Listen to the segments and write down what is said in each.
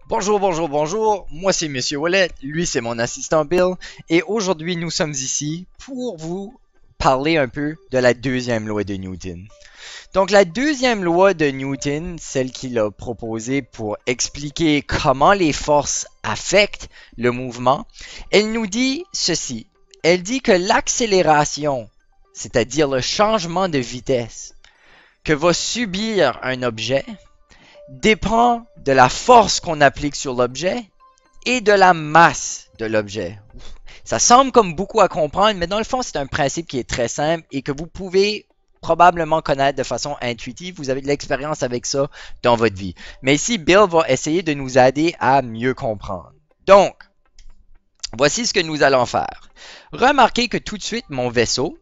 Bonjour, bonjour, bonjour. Moi c'est Monsieur Wallet, lui c'est mon assistant Bill, et aujourd'hui nous sommes ici pour vous parler un peu de la deuxième loi de Newton. Donc la deuxième loi de Newton, celle qu'il a proposée pour expliquer comment les forces affectent le mouvement, elle nous dit ceci. Elle dit que l'accélération, c'est-à-dire le changement de vitesse que va subir un objet, dépend de la force qu'on applique sur l'objet et de la masse de l'objet. Ça semble comme beaucoup à comprendre, mais dans le fond, c'est un principe qui est très simple et que vous pouvez probablement connaître de façon intuitive. Vous avez de l'expérience avec ça dans votre vie. Mais ici, Bill va essayer de nous aider à mieux comprendre. Donc, voici ce que nous allons faire. Remarquez que tout de suite, mon vaisseau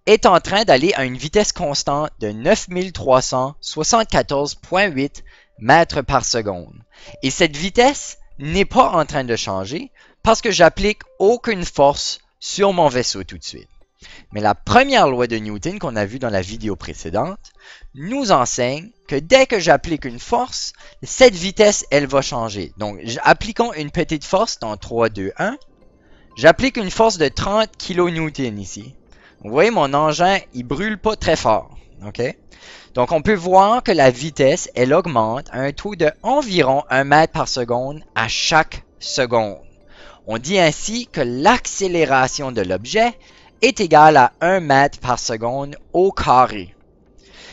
est en train d'aller à une vitesse constante de 9374,8 mètres par seconde. Et cette vitesse n'est pas en train de changer parce que j'applique aucune force sur mon vaisseau tout de suite. Mais la première loi de Newton qu'on a vue dans la vidéo précédente nous enseigne que dès que j'applique une force, cette vitesse, elle va changer. Donc, appliquons une petite force dans 3, 2, 1. J'applique une force de 30 kN ici. Vous voyez, mon engin, il brûle pas très fort. OK? Donc, on peut voir que la vitesse, elle augmente à un taux de environ 1 mètre par seconde à chaque seconde. On dit ainsi que l'accélération de l'objet est égale à 1 mètre par seconde au carré.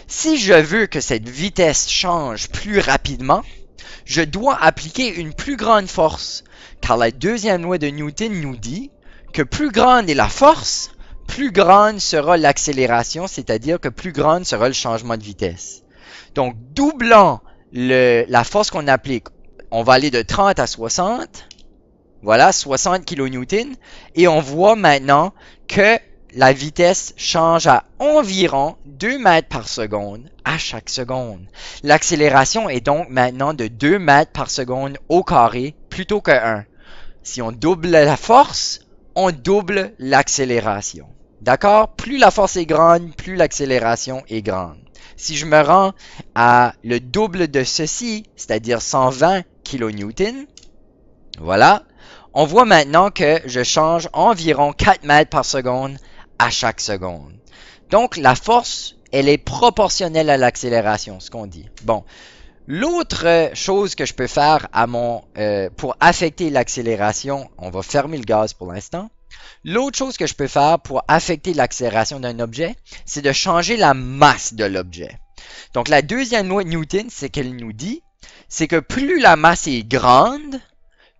Si je veux que cette vitesse change plus rapidement, je dois appliquer une plus grande force, car la deuxième loi de Newton nous dit que plus grande est la force, plus grande sera l'accélération, c'est-à-dire que plus grande sera le changement de vitesse. Donc, doublant la force qu'on applique, on va aller de 30 à 60. Voilà, 60 kN. Et on voit maintenant que la vitesse change à environ 2 mètres par seconde à chaque seconde. L'accélération est donc maintenant de 2 mètres par seconde au carré plutôt que 1. Si on double la force, on double l'accélération. D'accord? Plus la force est grande, plus l'accélération est grande. Si je me rends à le double de ceci, c'est-à-dire 120 kN, voilà, on voit maintenant que je change environ 4 mètres par seconde à chaque seconde. Donc, la force, elle est proportionnelle à l'accélération, ce qu'on dit. Bon, l'autre chose que je peux faire pour affecter l'accélération, on va fermer le gaz pour l'instant. L'autre chose que je peux faire pour affecter l'accélération d'un objet, c'est de changer la masse de l'objet. Donc, la deuxième loi de Newton, c'est qu'elle nous dit, c'est que plus la masse est grande,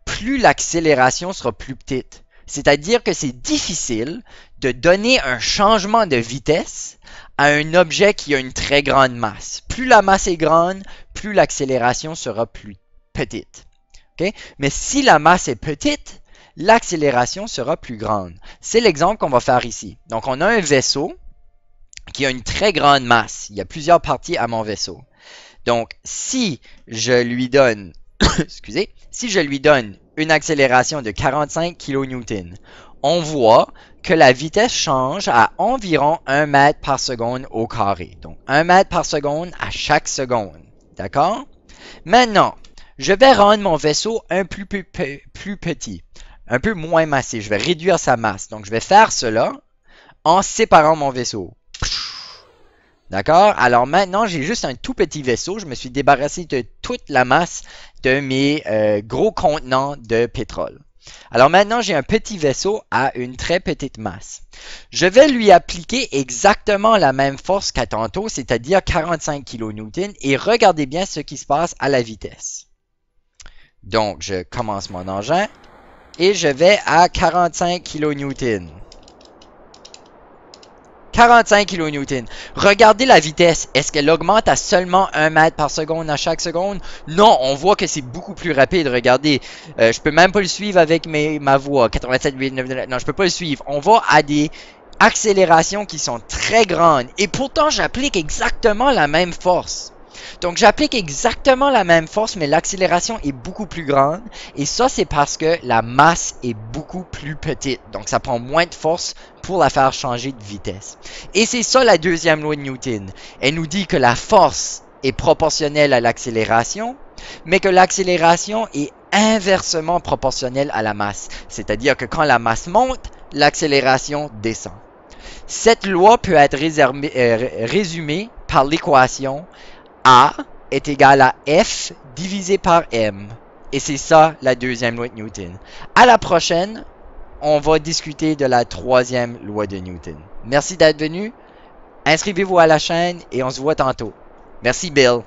plus l'accélération sera plus petite. C'est-à-dire que c'est difficile de donner un changement de vitesse à un objet qui a une très grande masse. Plus la masse est grande, plus l'accélération sera plus petite. Okay? Mais si la masse est petite, l'accélération sera plus grande. C'est l'exemple qu'on va faire ici. Donc, on a un vaisseau qui a une très grande masse. Il y a plusieurs parties à mon vaisseau. Donc, si je lui donne, excusez, si je lui donne une accélération de 45 kN, on voit que la vitesse change à environ 1 mètre par seconde au carré. Donc, 1 mètre par seconde à chaque seconde. D'accord? Maintenant, je vais rendre mon vaisseau un plus petit, un peu moins massif. Je vais réduire sa masse. Donc, je vais faire cela en séparant mon vaisseau. D'accord? Alors maintenant, j'ai juste un tout petit vaisseau. Je me suis débarrassé de toute la masse de mes gros contenants de pétrole. Alors maintenant, j'ai un petit vaisseau à une très petite masse. Je vais lui appliquer exactement la même force qu'à tantôt, c'est-à-dire 45 kN. Et regardez bien ce qui se passe à la vitesse. Donc, je commence mon engin et je vais à 45 kN. 45 kN. Regardez la vitesse. Est-ce qu'elle augmente à seulement 1 mètre par seconde à chaque seconde? Non, on voit que c'est beaucoup plus rapide. Regardez, je peux même pas le suivre avec ma voix. 87, 8, 9, non, je peux pas le suivre. On va à des accélérations qui sont très grandes. Et pourtant, j'applique exactement la même force. Donc, j'applique exactement la même force, mais l'accélération est beaucoup plus grande. Et ça, c'est parce que la masse est beaucoup plus petite. Donc, ça prend moins de force pour la faire changer de vitesse. Et c'est ça la deuxième loi de Newton. Elle nous dit que la force est proportionnelle à l'accélération mais que l'accélération est inversement proportionnelle à la masse. C'est-à-dire que quand la masse monte, l'accélération descend. Cette loi peut être résumée par l'équation A est égal à F divisé par M. Et c'est ça la deuxième loi de Newton. À la prochaine, on va discuter de la troisième loi de Newton. Merci d'être venu. Inscrivez-vous à la chaîne et on se voit tantôt. Merci Bill.